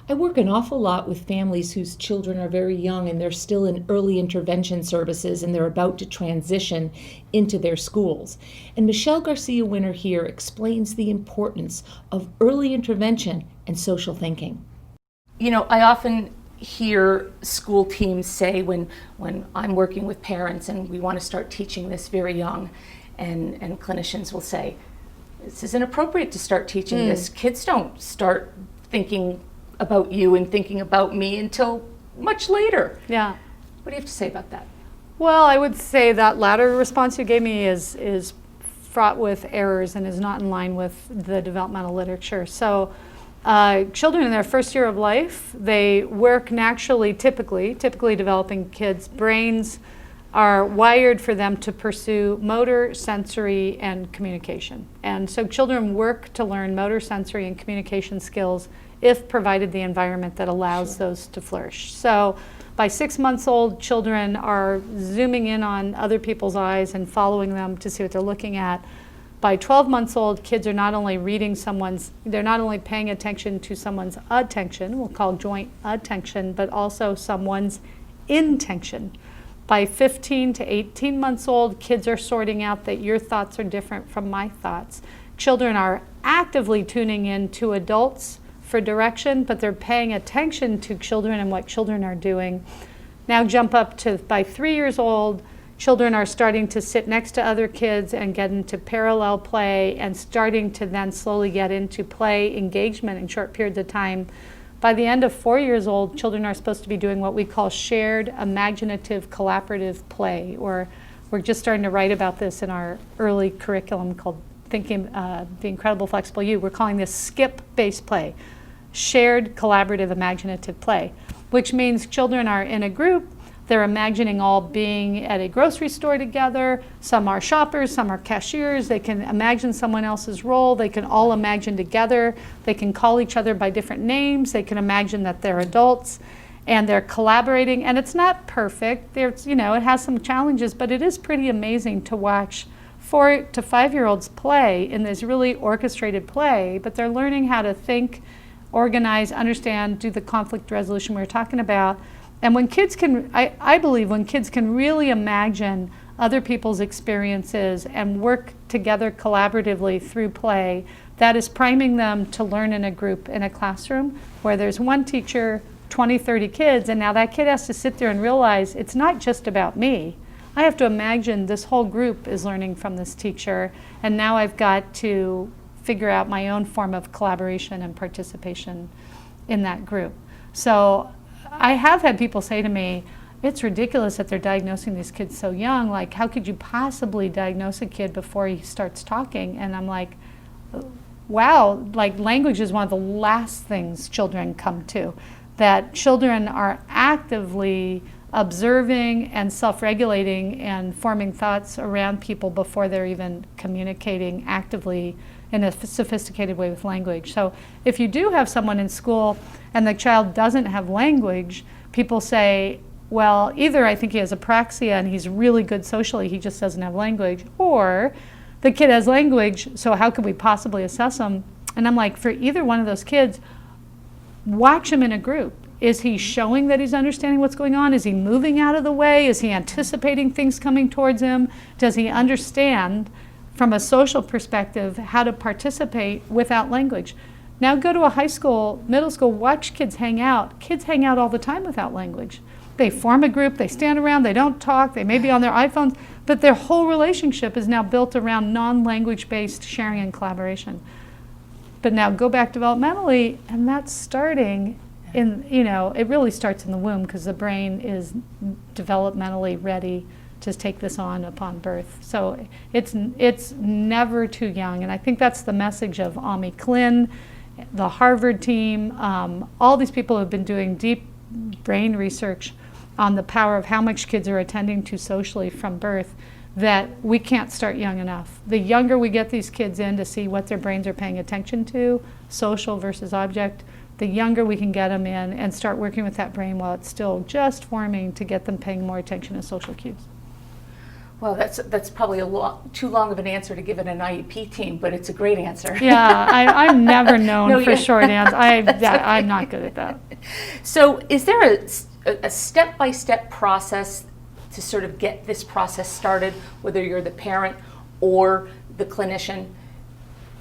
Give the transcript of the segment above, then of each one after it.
I work an awful lot with families whose children are very young and they're still in early intervention services and they're about to transition into their schools. And Michelle Garcia Winter here explains the importance of early intervention and social thinking. You know, I often hear school teams say when I'm working with parents and we want to start teaching this very young, and clinicians will say, this isn't appropriate to start teaching this. Kids don't start thinking about you and thinking about me until much later. Yeah. What do you have to say about that? Well, I would say that latter response you gave me is fraught with errors and is not in line with the developmental literature. So children in their first year of life, they work naturally, typically developing kids' brains are wired for them to pursue motor, sensory, and communication. And so children work to learn motor, sensory, and communication skills if provided the environment that allows those to flourish. So by 6 months old, children are zooming in on other people's eyes and following them to see what they're looking at. By 12 months old, kids are not only they're not only paying attention to someone's attention, we'll call joint attention, but also someone's intention. By 15 to 18 months old, kids are sorting out that your thoughts are different from my thoughts. Children are actively tuning in to adults for direction, but they're paying attention to children and what children are doing. Now jump up to by 3 years old, children are starting to sit next to other kids and get into parallel play and starting to then slowly get into play engagement in short periods of time. By the end of 4 years old, children are supposed to be doing what we call shared imaginative collaborative play, or we're just starting to write about this in our early curriculum called Thinking the Incredible Flexible You. We're calling this skip-based play, shared collaborative imaginative play, which means children are in a group. They're imagining all being at a grocery store together. Some are shoppers, some are cashiers. They can imagine someone else's role. They can all imagine together. They can call each other by different names. They can imagine that they're adults and they're collaborating. And it's not perfect. There's, it has some challenges, but it is pretty amazing to watch 4 to 5-year-olds play in this really orchestrated play, but they're learning how to think, organize, understand, do the conflict resolution we were talking about. And when kids can, I believe when kids can really imagine other people's experiences and work together collaboratively through play, that is priming them to learn in a group in a classroom where there's one teacher, 20, 30 kids, and now that kid has to sit there and realize it's not just about me. I have to imagine this whole group is learning from this teacher, and now I've got to figure out my own form of collaboration and participation in that group. So I have had people say to me, it's ridiculous that they're diagnosing these kids so young. Like, how could you possibly diagnose a kid before he starts talking? And I'm like, wow, like language is one of the last things children come to. That children are actively observing and self-regulating and forming thoughts around people before they're even communicating actively in a sophisticated way with language. So if you do have someone in school and the child doesn't have language, people say, well, either I think he has apraxia and he's really good socially, he just doesn't have language, or the kid has language, so how could we possibly assess him? And I'm like, for either one of those kids, watch him in a group. Is he showing that he's understanding what's going on? Is he moving out of the way? Is he anticipating things coming towards him? Does he understand from a social perspective how to participate without language? Now go to a high school, middle school, watch kids hang out. Kids hang out all the time without language. They form a group, they stand around, they don't talk, they may be on their iPhones, but their whole relationship is now built around non-language based sharing and collaboration. But now go back developmentally, and that's starting in, it really starts in the womb because the brain is developmentally ready to take this on upon birth. So it's never too young, and I think that's the message of Ami Klin, the Harvard team, all these people who have been doing deep brain research on the power of how much kids are attending to socially from birth, that we can't start young enough. The younger we get these kids in to see what their brains are paying attention to, social versus object, the younger we can get them in and start working with that brain while it's still just forming to get them paying more attention to social cues. Well, that's probably too long of an answer to give in an IEP team, but it's a great answer. Yeah, I'm never known No, for yeah. short answers. That's okay. I'm not good at that. So is there a step-by-step process to sort of get this process started, whether you're the parent or the clinician?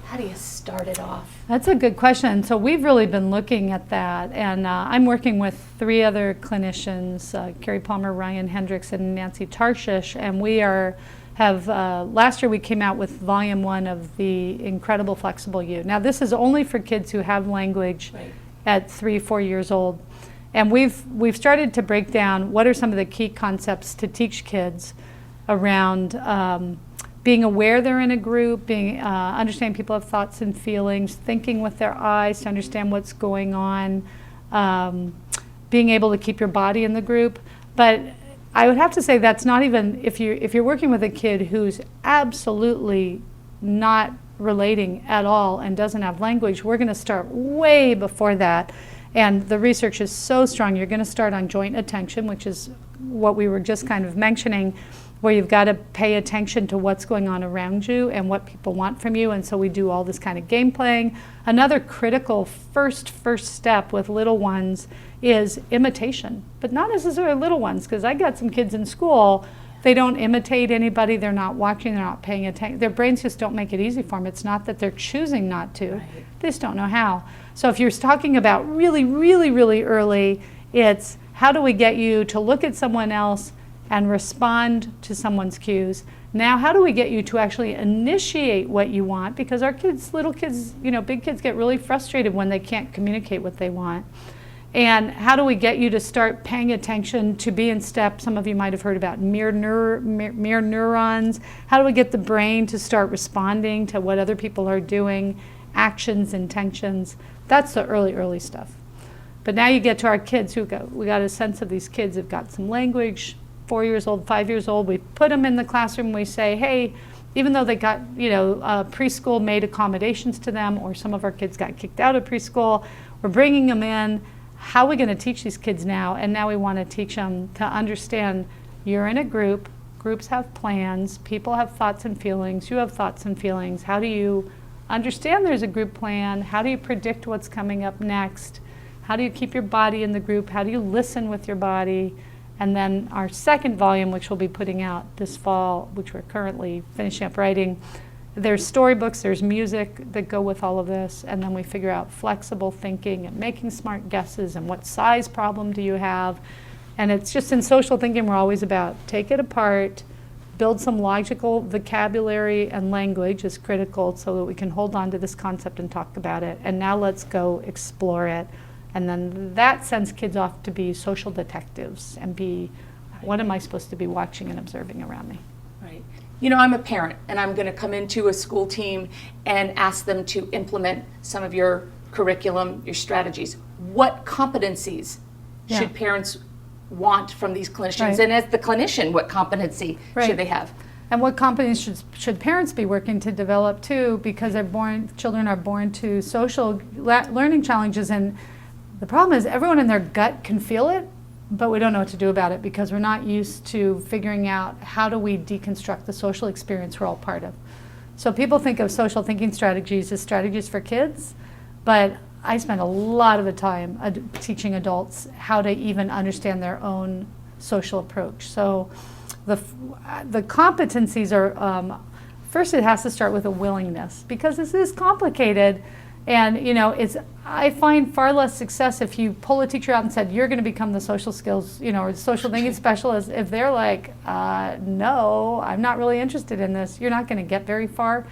How do you start it off? That's a good question. So we've really been looking at that, and I'm working with 3 other clinicians, Carrie Palmer, Ryan Hendricks, and Nancy Tarshish, and we have last year we came out with volume 1 of the Incredible Flexible You. Now this is only for kids who have language Right. at 3-4 years old, and we've started to break down what are some of the key concepts to teach kids around being aware they're in a group, understanding people have thoughts and feelings, thinking with their eyes to understand what's going on, being able to keep your body in the group. But I would have to say that's not even, if you're working with a kid who's absolutely not relating at all and doesn't have language, we're going to start way before that. And the research is so strong. You're going to start on joint attention, which is what we were just kind of mentioning, where you've got to pay attention to what's going on around you and what people want from you. And so we do all this kind of game playing. Another critical first step with little ones is imitation, but not necessarily little ones, because I got some kids in school, they don't imitate anybody, they're not watching, they're not paying attention. Their brains just don't make it easy for them. It's not that they're choosing not to, Right. They just don't know how. So if you're talking about really, really, really early, it's how do we get you to look at someone else and respond to someone's cues. Now, how do we get you to actually initiate what you want? Because our kids, little kids, big kids get really frustrated when they can't communicate what they want. And how do we get you to start paying attention, to be in step? Some of you might have heard about mirror neurons. How do we get the brain to start responding to what other people are doing, actions, intentions? That's the early stuff. But now you get to our kids we got a sense of these kids have got some language, 4 years old, 5 years old. We put them in the classroom. We say, hey, even though they got, preschool made accommodations to them, or some of our kids got kicked out of preschool, we're bringing them in. How are we going to teach these kids now? And now we want to teach them to understand you're in a group. Groups have plans. People have thoughts and feelings. You have thoughts and feelings. How do you understand there's a group plan? How do you predict what's coming up next? How do you keep your body in the group? How do you listen with your body? And then our second volume, which we'll be putting out this fall, which we're currently finishing up writing, there's storybooks, there's music that go with all of this, and then we figure out flexible thinking and making smart guesses and what size problem do you have. And it's just in social thinking, we're always about take it apart, build some logical vocabulary, and language is critical so that we can hold on to this concept and talk about it. And now let's go explore it. And then that sends kids off to be social detectives and be, what am I supposed to be watching and observing around me? Right. I'm a parent, and I'm going to come into a school team and ask them to implement some of your curriculum, your strategies. What competencies should parents want from these clinicians? Right. And as the clinician, what competency should they have? And what competencies should parents be working to develop too? Because children are born to social learning challenges, and the problem is everyone in their gut can feel it, but we don't know what to do about it because we're not used to figuring out how do we deconstruct the social experience we're all part of. So people think of social thinking strategies as strategies for kids, but I spend a lot of the time teaching adults how to even understand their own social approach. So the competencies are, first it has to start with a willingness, because this is complicated. And I find far less success if you pull a teacher out and said, you're going to become the social skills, or the social thinking specialist. If they're like, no, I'm not really interested in this, you're not going to get very far.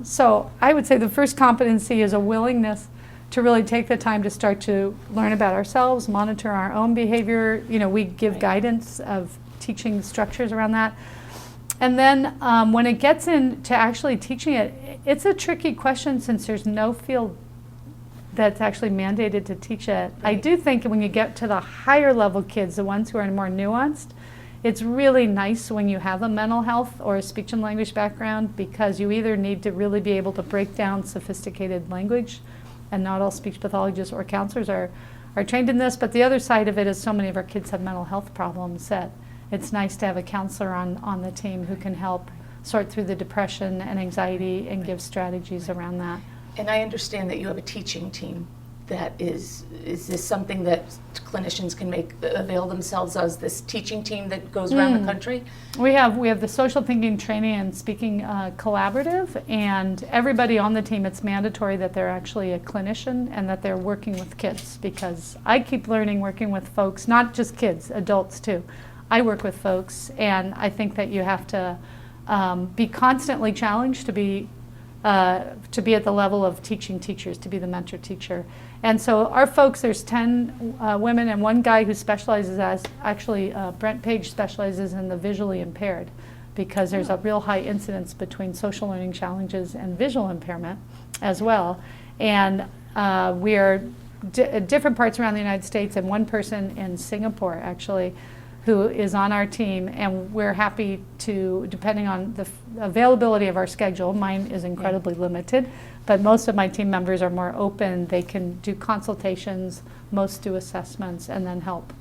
So I would say the first competency is a willingness to really take the time to start to learn about ourselves, monitor our own behavior. We give guidance of teaching structures around that. And then when it gets into actually teaching it, it's a tricky question since there's no field that's actually mandated to teach it. I do think when you get to the higher level kids, the ones who are more nuanced, it's really nice when you have a mental health or a speech and language background, because you either need to really be able to break down sophisticated language, and not all speech pathologists or counselors are trained in this, but the other side of it is so many of our kids have mental health problems that it's nice to have a counselor on the team who can help sort through the depression and anxiety and give strategies around that. And I understand that you have a teaching team. That is this something that clinicians can avail themselves as, this teaching team that goes around the country? We have the social thinking training and speaking collaborative, and everybody on the team, it's mandatory that they're actually a clinician and that they're working with kids, because I keep learning working with folks, not just kids, adults too. I work with folks, and I think that you have to be constantly challenged to be at the level of teaching teachers, to be the mentor teacher. And so our folks, there's 10 women and one guy who specializes Brent Page specializes in the visually impaired, because there's a real high incidence between social learning challenges and visual impairment as well. And we are different parts around the United States, and one person in Singapore actually who is on our team, and we're happy to, depending on the availability of our schedule, mine is incredibly limited, but most of my team members are more open. They can do consultations, most do assessments, and then help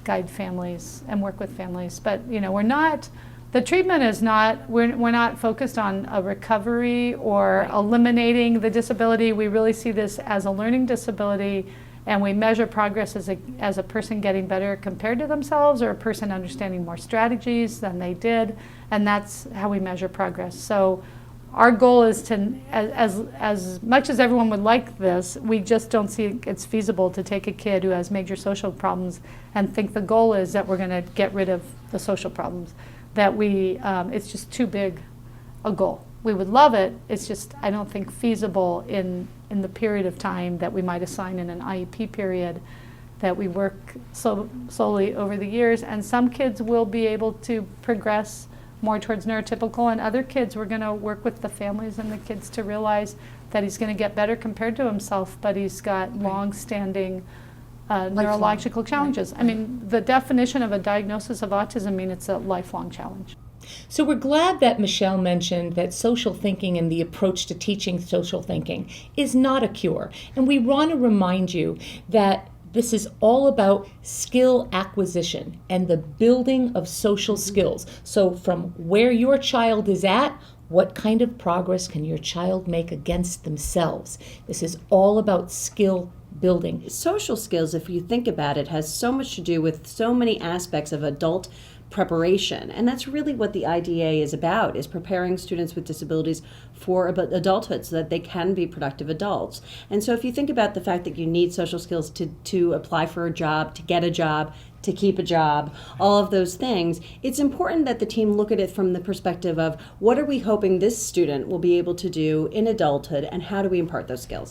guide families and work with families. But the treatment is not, we're not focused on a recovery or eliminating the disability. We really see this as a learning disability, and we measure progress as a person getting better compared to themselves, or a person understanding more strategies than they did, and that's how we measure progress. So our goal is to, as much as everyone would like this, we just don't see it's feasible to take a kid who has major social problems and think the goal is that we're going to get rid of the social problems. That it's just too big a goal. We would love it, it's just I don't think feasible in the period of time that we might assign in an IEP period, that we work so slowly over the years. And some kids will be able to progress more towards neurotypical, and other kids we're going to work with the families and the kids to realize that he's going to get better compared to himself, but he's got long-standing neurological challenges. I mean, the definition of a diagnosis of autism means it's a lifelong challenge. So we're glad that Michelle mentioned that social thinking and the approach to teaching social thinking is not a cure. And we want to remind you that this is all about skill acquisition and the building of social skills. So from where your child is at, what kind of progress can your child make against themselves? This is all about skill building. Social skills, if you think about it, has so much to do with so many aspects of adult preparation, and that's really what the IDA is about, is preparing students with disabilities for adulthood so that they can be productive adults. And so if you think about the fact that you need social skills to apply for a job, to get a job, to keep a job, all of those things, it's important that the team look at it from the perspective of what are we hoping this student will be able to do in adulthood, and how do we impart those skills?